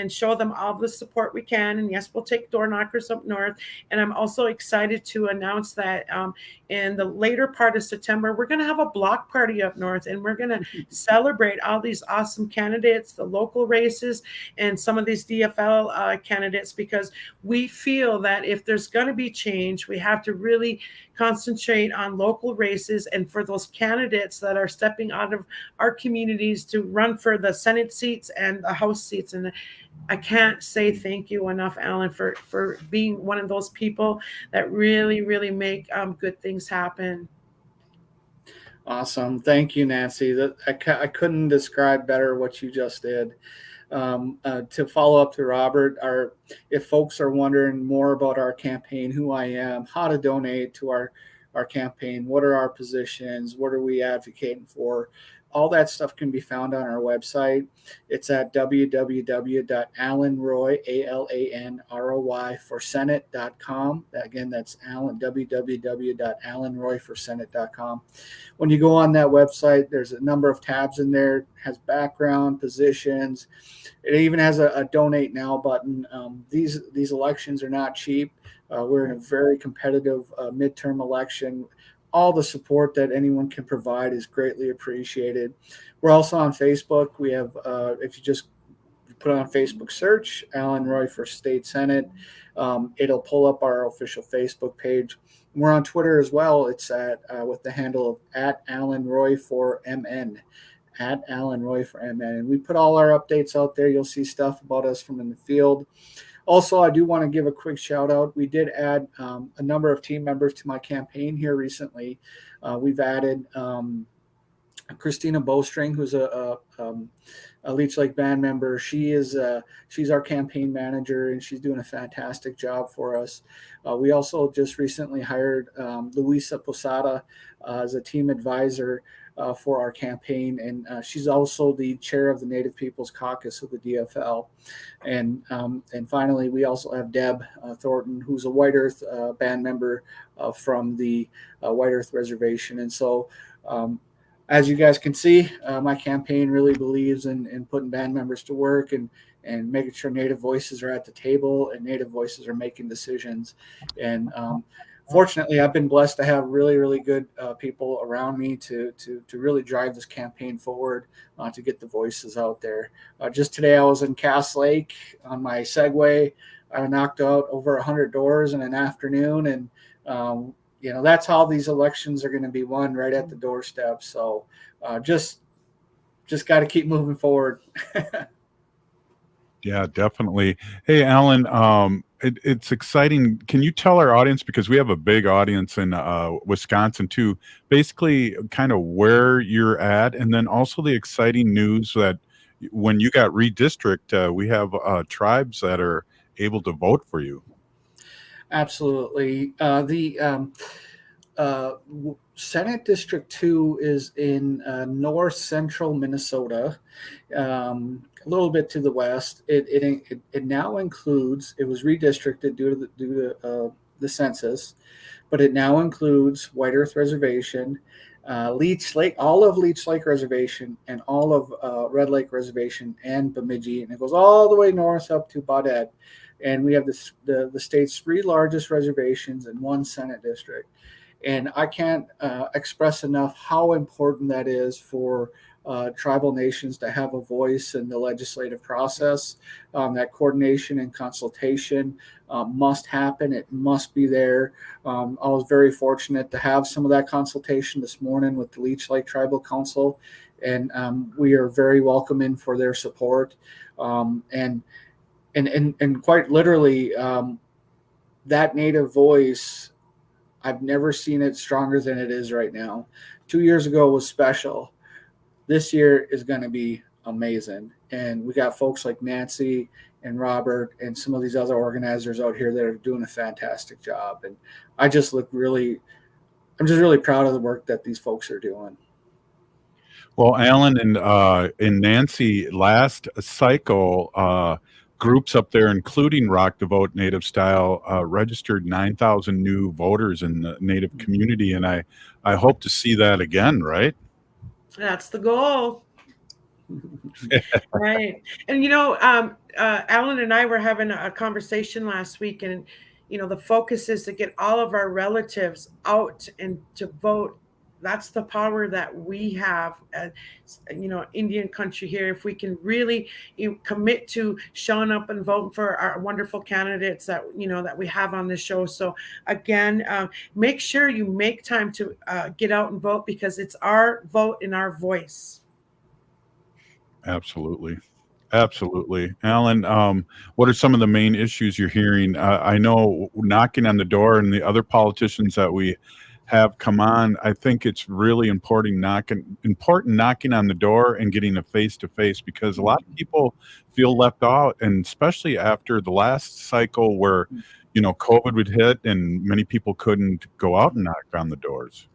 Speaker 13: show them all the support we can. And yes, we'll take door knockers up north. And I'm also excited to announce that in the later part of September, we're going to have a block party up north, and we're going to celebrate all these awesome candidates, the local races, and some of these DFL candidates, because we feel that if there's going to be change, we have to really concentrate on local races and for those candidates that are stepping out of our communities to run for the Senate seats and the House seats. And I can't say thank you enough, Alan, for being one of those people that really, really make good things happen.
Speaker 24: Awesome. Thank you, Nancy. I couldn't describe better what you just did. To follow up to Robert, if folks are wondering more about our campaign, who I am, how to donate to our campaign, what are our positions, what are we advocating for, all that stuff can be found on our website. It's at www.alanroy, for Senate.com. Again, that's www.alanroyforsenate.com. When you go on that website, there's a number of tabs in there. It has background, positions. It even has a donate now button. These elections are not cheap. We're in a very competitive midterm election. All the support that anyone can provide is greatly appreciated. We're also on Facebook. We have, if you just put on Facebook search, Alan Roy for State Senate, it'll pull up our official Facebook page. We're on Twitter as well. It's with the handle of @AlanRoy4MN. @AlanRoy4MN. And we put all our updates out there. You'll see stuff about us from in the field. Also, I do want to give a quick shout out. We did add a number of team members to my campaign here recently. We've added Christina Bowstring, who's a Leech Lake band member. She's our campaign manager, and she's doing a fantastic job for us. We also just recently hired Luisa Posada as a team advisor for our campaign, and she's also the chair of the Native Peoples Caucus of the DFL. And finally, we also have Deb Thornton, who's a White Earth band member from the White Earth Reservation. And so, as you guys can see, my campaign really believes in putting band members to work and making sure Native voices are at the table and Native voices are making decisions. And fortunately, I've been blessed to have really, really good people around me to really drive this campaign forward, to get the voices out there. Just today, I was in Cass Lake on my Segway. I knocked out over 100 doors in an afternoon, and that's how these elections are going to be won, right at the doorstep. So just got to keep moving forward.
Speaker 12: Yeah, definitely. Hey, Alan, it's exciting. Can you tell our audience, because we have a big audience in Wisconsin too, basically kind of where you're at, and then also the exciting news that when you got redistricted, we have tribes that are able to vote for you. Absolutely.
Speaker 24: The Senate District 2 is in north central Minnesota, a little bit to the west. It now includes, it was redistricted due to the census, but it now includes White Earth Reservation, Leech Lake, all of Leech Lake Reservation, and all of Red Lake Reservation and Bemidji, and it goes all the way north up to Baudette. And we have the state's 3 largest reservations in one Senate district. And I can't express enough how important that is for tribal nations to have a voice in the legislative process. That coordination and consultation must happen. It must be there. I was very fortunate to have some of that consultation this morning with the Leech Lake Tribal Council, and we are very welcoming for their support. And quite literally, that Native voice, I've never seen it stronger than it is right now. 2 years ago was special. This year is going to be amazing. And we got folks like Nancy and Robert and some of these other organizers out here that are doing a fantastic job. And I'm just really proud of the work that these folks are doing.
Speaker 12: Well, Alan and Nancy, last cycle, groups up there, including Rock the Vote Native Style, registered 9,000 new voters in the Native community, and I hope to see that again, right?
Speaker 13: That's the goal. Right. And, Alan and I were having a conversation last week, and, the focus is to get all of our relatives out and to vote. That's the power that we have, Indian country here. If we can really commit to showing up and voting for our wonderful candidates that we have on this show. So again, make sure you make time to get out and vote, because it's our vote and our voice.
Speaker 12: Absolutely. Alan, what are some of the main issues you're hearing? I know knocking on the door and the other politicians that we have come on, I think it's really important knocking on the door and getting a face-to-face, because a lot of people feel left out, and especially after the last cycle where COVID would hit and many people couldn't go out and knock on the doors.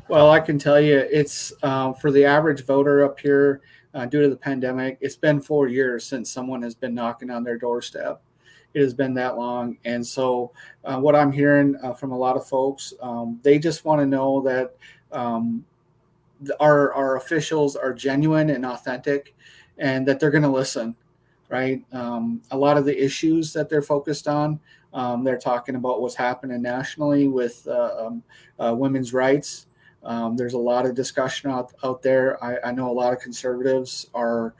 Speaker 24: Well, I can tell you, it's for the average voter up here, due to the pandemic, it's been 4 years since someone has been knocking on their doorstep. It has been that long. And so what I'm hearing from a lot of folks, they just want to know that our officials are genuine and authentic, and that they're going to listen, right? A lot of the issues that they're focused on, they're talking about what's happening nationally with women's rights. There's a lot of discussion out there. I know a lot of conservatives are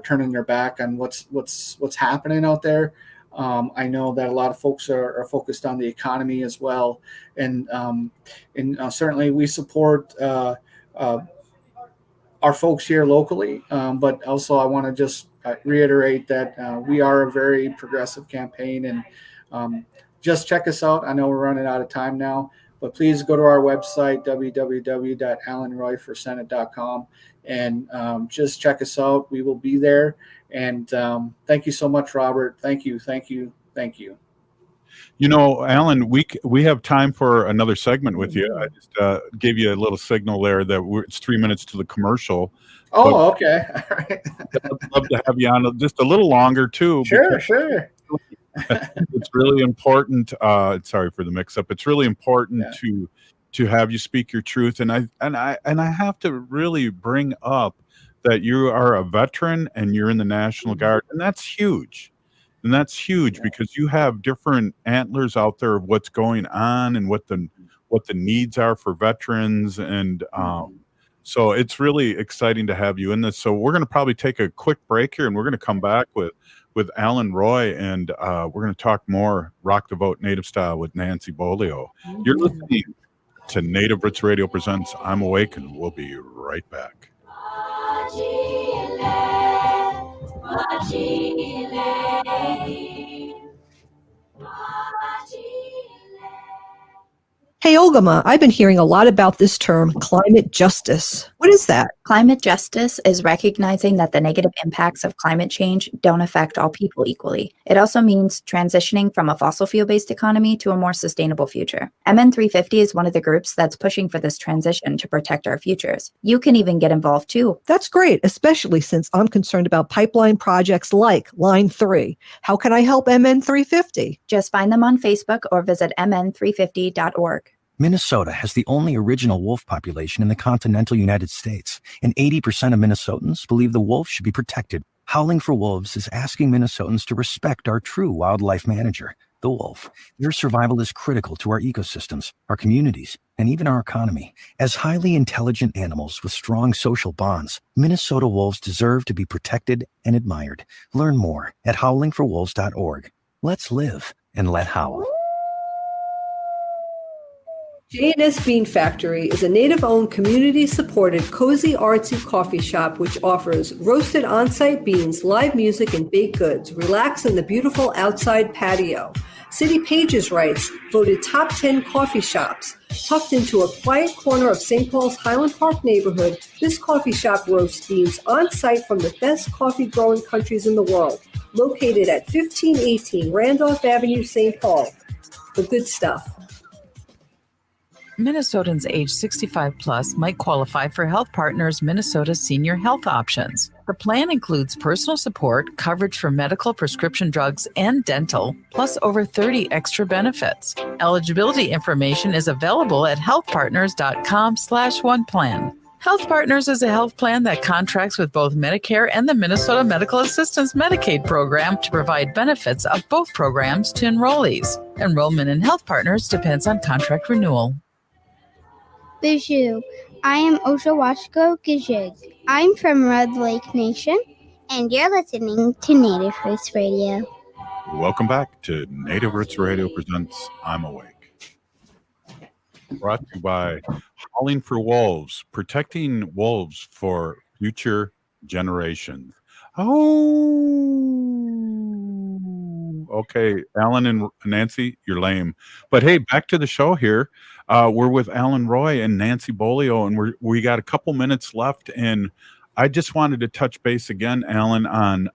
Speaker 24: turning their back on what's happening out there. I know that a lot of folks are focused on the economy as well, and certainly we support our folks here locally. But also, I want to just reiterate that we are a very progressive campaign, and just check us out. I know we're running out of time now, but please go to our website, www.alanroyforsenate.com, and just check us out. We will be there. And thank you so much, Robert. Thank you.
Speaker 12: Alan, we have time for another segment with you. I just gave you a little signal there that it's 3 minutes to the commercial.
Speaker 24: Oh, okay. All right.
Speaker 12: I'd love to have you on just a little longer too.
Speaker 24: Sure.
Speaker 12: It's really important. Sorry for the mix-up. It's really important to have you speak your truth, and I have to really bring up that you are a veteran and you're in the National Guard, and that's huge. Because you have different antlers out there of what's going on and what the needs are for veterans, and so it's really exciting to have you in this. So we're going to probably take a quick break here, and we're going to come back with Alan Roy, and we're going to talk more Rock the Vote Native Style with Nancy Beaulieu. You're listening to Native Roots Radio presents I'm Awake, and we'll be right back.
Speaker 5: Hey, Ogama, I've been hearing a lot about this term, climate justice. What is that?
Speaker 1: Climate justice is recognizing that the negative impacts of climate change don't affect all people equally. It also means transitioning from a fossil fuel-based economy to a more sustainable future. MN350 is one of the groups that's pushing for this transition to protect our futures. You can even get involved too.
Speaker 5: That's great, especially since I'm concerned about pipeline projects like Line 3. How can I help MN350?
Speaker 1: Just find them on Facebook or visit mn350.org.
Speaker 2: Minnesota has the only original wolf population in the continental United States, and 80% of Minnesotans believe the wolf should be protected. Howling for Wolves is asking Minnesotans to respect our true wildlife manager, the wolf. Their survival is critical to our ecosystems, our communities, and even our economy. As highly intelligent animals with strong social bonds, Minnesota wolves deserve to be protected and admired. Learn more at howlingforwolves.org. Let's live and let howl.
Speaker 5: J&S Bean Factory is a native-owned, community-supported, cozy, artsy coffee shop which offers roasted on-site beans, live music, and baked goods. Relax in the beautiful outside patio. City Pages writes, voted top 10 coffee shops. Tucked into a quiet corner of St. Paul's Highland Park neighborhood, this coffee shop roasts beans on-site from the best coffee-growing countries in the world. Located at 1518 Randolph Avenue, St. Paul. The good stuff.
Speaker 4: Minnesotans age 65 plus might qualify for Health Partners Minnesota Senior Health Options. The plan includes personal support, coverage for medical, prescription drugs, and dental, plus over 30 extra benefits. Eligibility information is available at healthpartners.com/oneplan. Health Partners is a health plan that contracts with both Medicare and the Minnesota Medical Assistance Medicaid program to provide benefits of both programs to enrollees. Enrollment in Health Partners depends on contract renewal.
Speaker 7: Bonjour, I am Oshawashko Gijig. I'm from Red Lake Nation, and you're listening to Native Roots Radio.
Speaker 12: Welcome back to Native Roots Radio presents I'm Awake. Brought to you by Howling for Wolves, protecting wolves for future generations. Oh, okay. Alan and Nancy, you're lame. But hey, back to the show here. We're with Alan Roy and Nancy Beaulieu, and we got a couple minutes left. And I just wanted to touch base again, Alan, on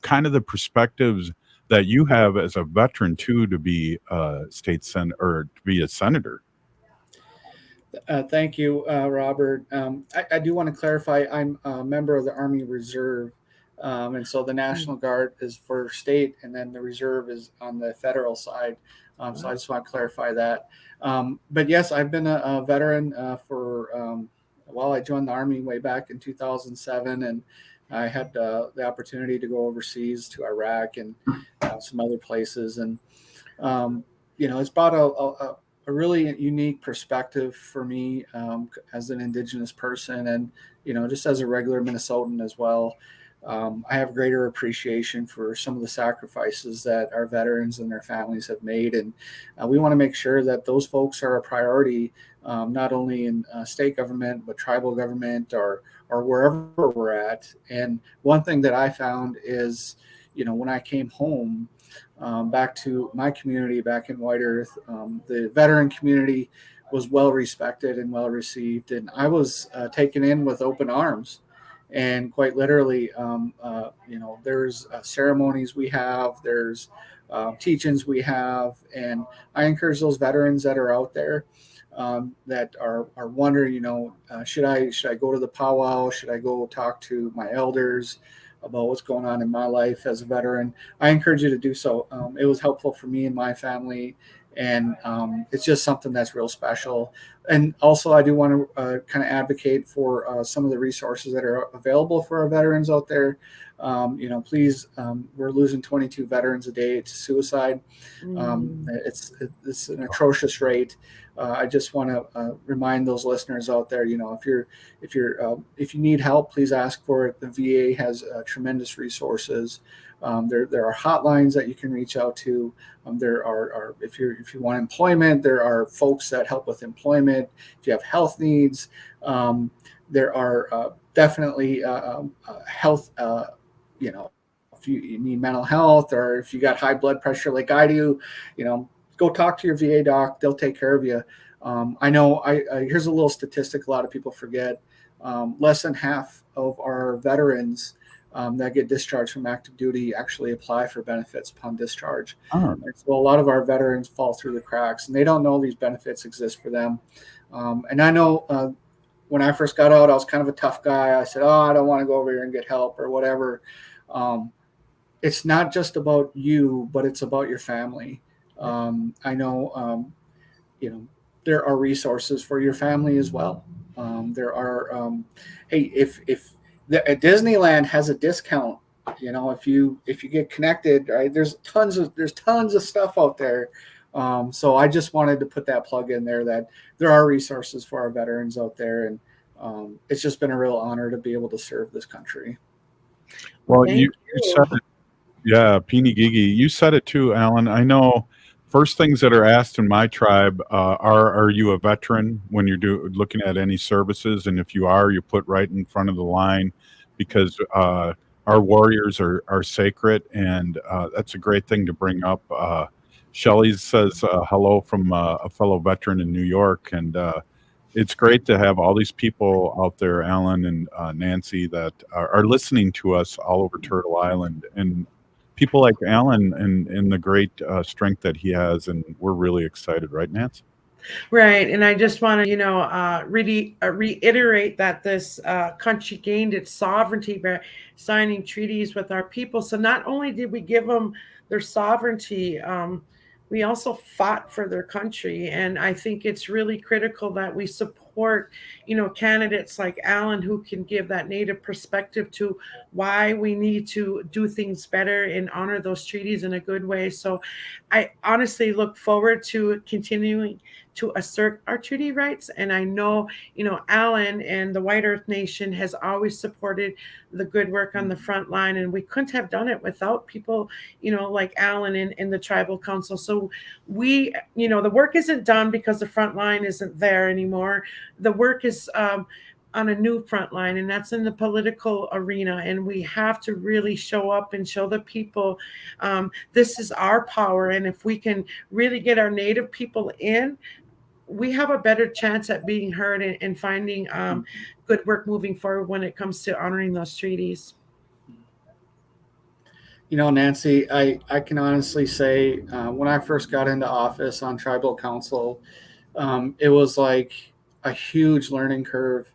Speaker 12: kind of the perspectives that you have as a veteran too to be a state senator or to be a senator.
Speaker 24: Thank you, Robert. I do want to clarify, I'm a member of the Army Reserve. And so the National Guard is for state, and then the Reserve is on the federal side. So I just want to clarify that. But yes, I've been a veteran I joined the Army way back in 2007, and I had the opportunity to go overseas to Iraq and some other places. And, it's brought a really unique perspective for me as an Indigenous person and, just as a regular Minnesotan as well. I have greater appreciation for some of the sacrifices that our veterans and their families have made. And we want to make sure that those folks are a priority, not only in state government, but tribal government or wherever we're at. And one thing that I found is, when I came home back to my community back in White Earth, the veteran community was well respected and well received. And I was taken in with open arms. And quite literally, there's ceremonies we have, there's teach-ins we have, and I encourage those veterans that are out there that are wondering, should I go to the powwow? Should I go talk to my elders about what's going on in my life as a veteran? I encourage you to do so. It was helpful for me and my family. And it's just something that's real special. And also, I do want to kind of advocate for some of the resources that are available for our veterans out there. Please, we're losing 22 veterans a day to suicide. It's an atrocious rate. I just want to remind those listeners out there, if you need help, please ask for it. The VA has tremendous resources. There are hotlines that you can reach out to. There are if you want employment, there are folks that help with employment. If you have health needs, there are definitely health. If you need mental health, or if you got high blood pressure like I do, go talk to your VA doc. They'll take care of you. I know. Here's a little statistic a lot of people forget. Less than half of our veterans that get discharged from active duty actually apply for benefits upon discharge. And so a lot of our veterans fall through the cracks, and they don't know these benefits exist for them. And I know when I first got out, I was kind of a tough guy. I said, I don't want to go over here and get help or whatever. It's not just about you, but it's about your family. I know, there are resources for your family as well. There are, if Disneyland has a discount, if you get connected, right, there's tons of stuff out there. So I just wanted to put that plug in there that there are resources for our veterans out there. And it's just been a real honor to be able to serve this country.
Speaker 12: Well, you said it. Yeah, Peeny Gigi, you said it too, Alan. I know first things that are asked in my tribe are you a veteran when you're looking at any services? And if you are, you put right in front of the line, because our warriors are sacred, and that's a great thing to bring up. Shelley says hello from a fellow veteran in New York, and it's great to have all these people out there, Alan and Nancy, that are listening to us all over Turtle Island, and people like Alan and the great strength that he has, and we're really excited, right, Nancy?
Speaker 13: Right, and I just want to, really reiterate that this country gained its sovereignty by signing treaties with our people. So not only did we give them their sovereignty, we also fought for their country, and I think it's really critical that we support, candidates like Alan, who can give that Native perspective to why we need to do things better and honor those treaties in a good way. So I honestly look forward to continuing to assert our treaty rights. And I know, Alan and the White Earth Nation has always supported the good work on the front line. And we couldn't have done it without people, like Alan in the tribal council. So we, the work isn't done because the front line isn't there anymore. The work is on a new front line, and that's in the political arena. And we have to really show up and show the people this is our power. And if we can really get our Native people in, we have a better chance at being heard and finding good work moving forward when it comes to honoring those treaties.
Speaker 24: Nancy, I can honestly say when I first got into office on tribal council, it was like a huge learning curve.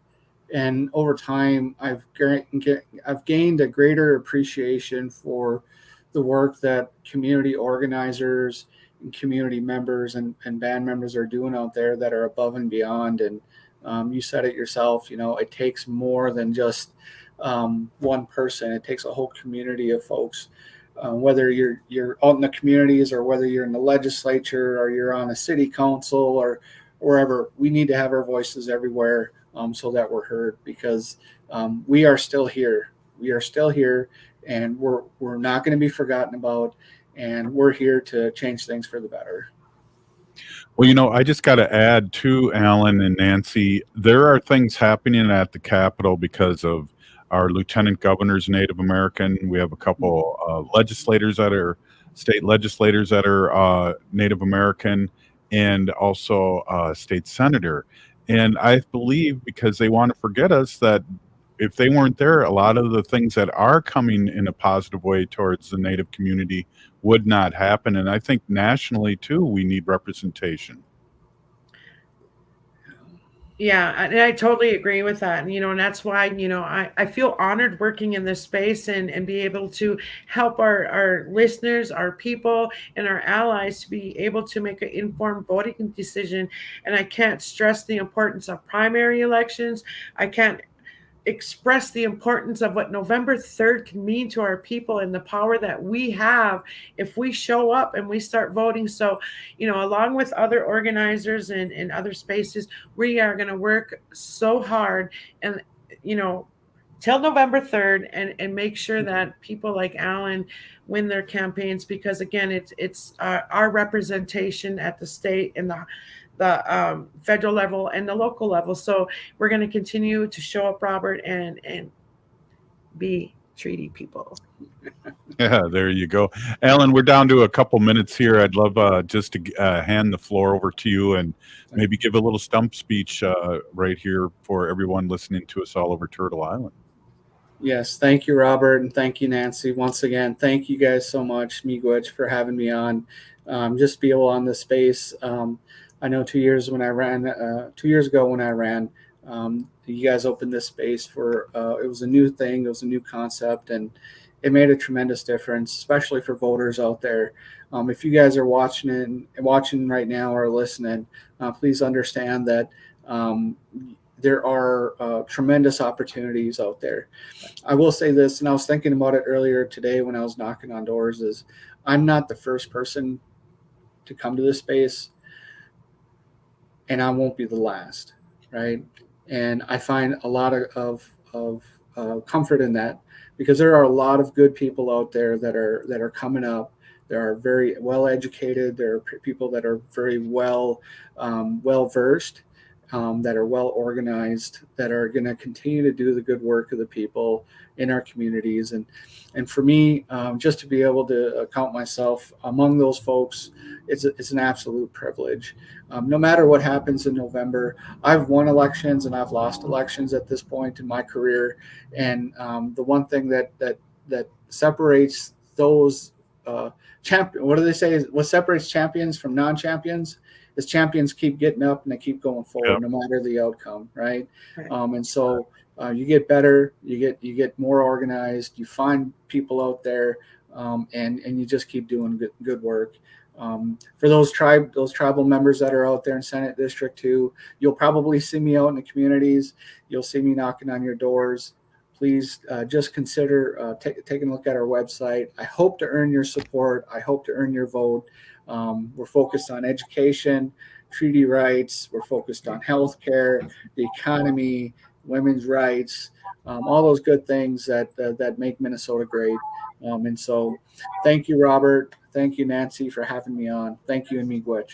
Speaker 24: And over time, I've gained a greater appreciation for the work that community organizers and community members and band members are doing out there that are above and beyond. And you said it yourself, it takes more than just one person. It takes a whole community of folks, whether you're out in the communities or whether you're in the legislature or you're on a city council or wherever. We need to have our voices everywhere so that we're heard, because we are still here. We are still here, and we're not going to be forgotten about, and we're here to change things for the better.
Speaker 12: Well, I just got to add to Alan and Nancy, there are things happening at the Capitol because of our lieutenant governor's Native American. We have a couple state legislators that are Native American, and also a state senator. And I believe because they want to forget us, that if they weren't there, a lot of the things that are coming in a positive way towards the Native community would not happen. And I think nationally too, we need representation.
Speaker 13: Yeah, and I totally agree with that. And that's why, I feel honored working in this space and be able to help our listeners, our people, and our allies to be able to make an informed voting decision. And I can't stress the importance of primary elections. I can't express the importance of what November 3rd can mean to our people and the power that we have if we show up and we start voting. So, along with other organizers and other spaces, we are going to work so hard and, till November 3rd and make sure that people like Alan win their campaigns, because again, it's our representation at the state and the federal level and the local level. So we're going to continue to show up, Robert, and be treaty people.
Speaker 12: Yeah, there you go. Alan, we're down to a couple minutes here. I'd love just to hand the floor over to you and maybe give a little stump speech right here for everyone listening to us all over Turtle Island.
Speaker 24: Yes, thank you, Robert, and thank you, Nancy. Once again, thank you guys so much, Miigwech, for having me on. Just be able on this space. I know 2 years ago when I ran, you guys opened this space for, it was a new thing, it was a new concept, and it made a tremendous difference, especially for voters out there. If you guys are watching right now or listening, please understand that there are tremendous opportunities out there. I will say this, and I was thinking about it earlier today when I was knocking on doors, is I'm not the first person to come to this space, and I won't be the last, right? And I find a lot of comfort in that, because there are a lot of good people out there that are coming up There are very well educated. There are people that are very well versed, that are well organized, that are going to continue to do the good work of the people in our communities. And for me, just to be able to count myself among those folks, it's an absolute privilege. No matter what happens in November, I've won elections and I've lost elections at this point in my career. And the one thing that separates those what do they say? What separates champions from non-champions is champions keep getting up and they keep going forward, no matter the outcome, right? And so you get better, you get more organized, you find people out there, and you just keep doing good work. For those tribal members that are out there in Senate District 2, you'll probably see me out in the communities. You'll see me knocking on your doors. Please just consider taking a look at our website. I hope to earn your support. I hope to earn your vote. We're focused on education, treaty rights. We're focused on healthcare, the economy, women's rights, all those good things that make Minnesota great. And so thank you, Robert. Thank you, Nancy, for having me on. Thank you, and Miigwech.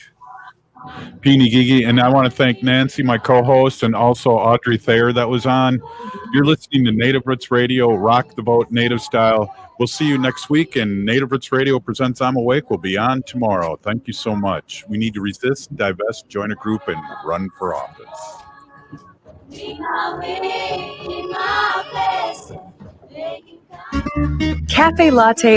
Speaker 12: Peeny Gigi, and I want to thank Nancy, my co-host, and also Audrey Thayer that was on. You're listening to Native Roots Radio, Rock the Vote, Native Style. We'll see you next week, and Native Roots Radio presents I'm Awake will be on tomorrow. Thank you so much. We need to resist, divest, join a group, and run for office.
Speaker 20: Cafe Latte